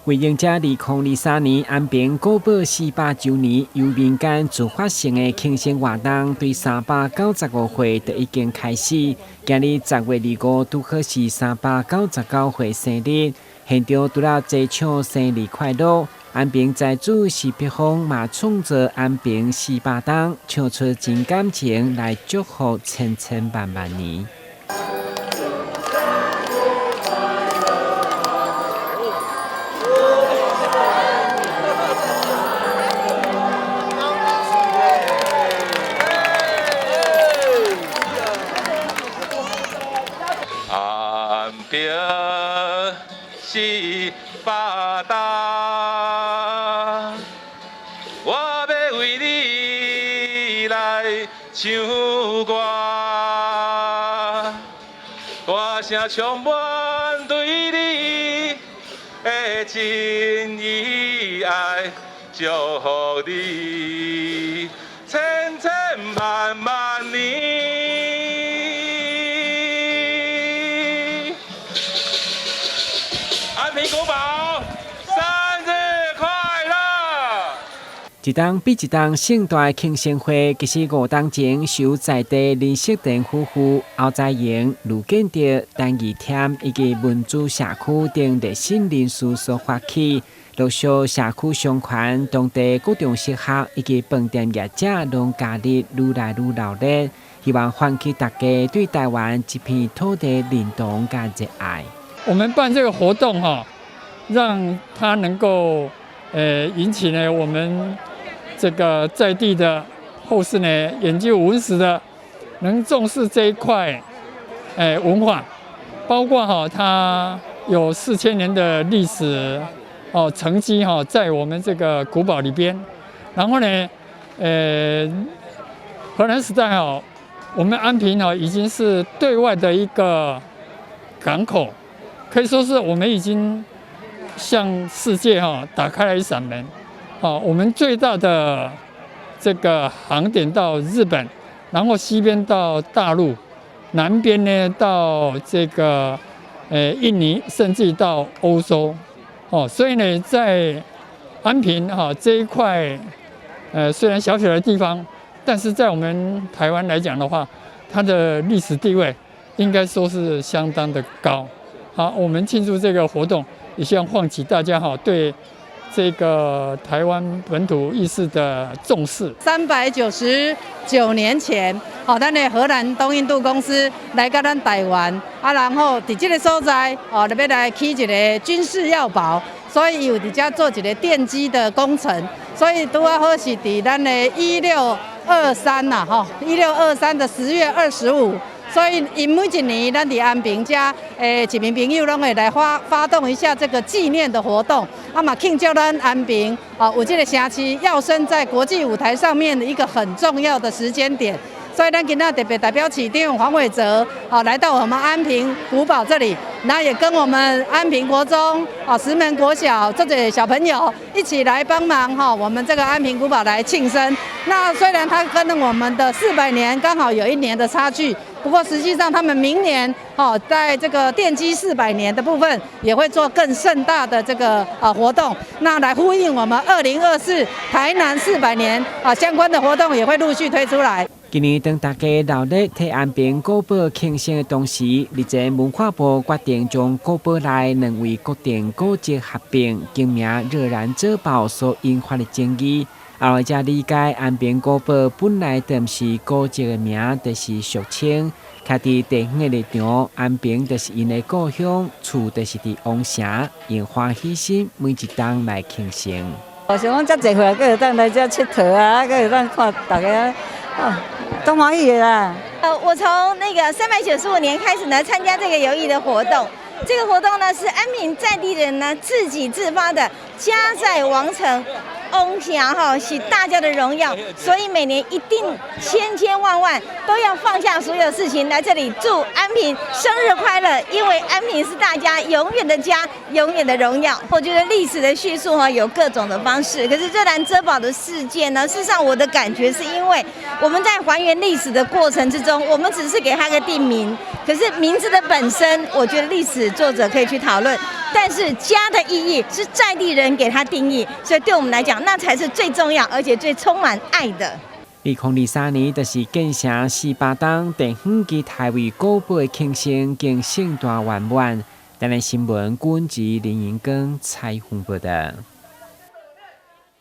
为迎接2023年安平古堡400周年，由民间自发性的庆生活动，对395岁就已经开始。今日10月25拄好是399岁生日，现场除了齐唱生日快乐，安平财主施碧芳嘛创造安平400档，唱出真感情来祝福千千万万年。安平400档，我要为你来唱歌，大声充满对你的真意爱，祝福你千千万万年。安平古堡生日快乐！一档比一档盛大的庆生会，其实5档前由在地林淑den夫妇、欧在莹、卢建德、陈义添以及文主社区等热心人士所发起，陆续社区商圈、当地各种适合以及饭店业者拢加入愈来愈热烈，希望唤起大家对台湾这片土地认同跟热爱。我们办这个活动让它能够引起呢我们这个在地的后世呢研究文史的能重视这一块文化，包括它有4000年的历史沉积在我们这个古堡里边。然后呢荷兰时代我们安平已经是对外的一个港口。可以说是我们已经向世界打开了一扇门。我们最大的这个航点到日本，然后西边到大陆，南边呢到这个印尼，甚至到欧洲。所以呢，在安平这一块虽然小小的地方，但是在我们台湾来讲的话，它的历史地位应该说是相当的高。好，我们庆祝这个活动，也希望唤起大家对这个台湾本土意识的重视。399年前，咱的荷兰东印度公司来到咱台湾，然后在这个所在，要来起一个军事要堡，所以有伫遮做一个奠基的工程，所以拄好是伫咱的1623呐，1623的10月25。所以，因每一年咱伫安平遮，一名朋友拢会来发动一下这个纪念的活动，嘛庆祝咱安平有这个城市跃升在国际舞台上面的一个很重要的时间点。所以，咱今天特别代表市长黄伟哲来到我们安平古堡这里，那也跟我们安平国中石门国小这些小朋友一起来帮忙我们这个安平古堡来庆生。那虽然它跟我们的400年刚好有1年的差距。不过实际上，他们明年在这个奠基400年的部分，也会做更盛大的这个活动，那来呼应我们2024台南400年相关的活动也会陆续推出来。今年当大家热烈替安平古堡庆生的同时，日前文化部决定将古堡内2位国定古迹合并，更名热兰遮堡所引发的争议。后才理解，安平古堡本来就不是古迹的名，就是俗称。徛伫地方的立场，安平就是因的故乡，厝就是伫王城，用欢喜心每一档来庆生。我想讲，遮济岁，搁会当来遮佚佗啊，搁会当看大家，都欢喜的啦。我从那个395年开始呢，参加这个游艺的活动。这个活动呢，是安平在地人呢自己自发的，家在王城。翁城是大家的荣耀，所以每年一定千万都要放下所有事情来这里祝安平生日快乐，因为安平是大家永远的家，永远的荣耀。我觉得历史的叙述有各种的方式，可是热兰遮堡的事件呢，事实上我的感觉是因为我们在还原历史的过程之中，我们只是给它个定名，可是名字的本身，我觉得历史作者可以去讨论。但是家的意义是在地人给它定义，所以对我们来讲，那才是最重要而且最充满爱的。2023年就是建成48栋地方及台位古堡的庆生经盛大圆满。台南新闻军籍林银根采访报道。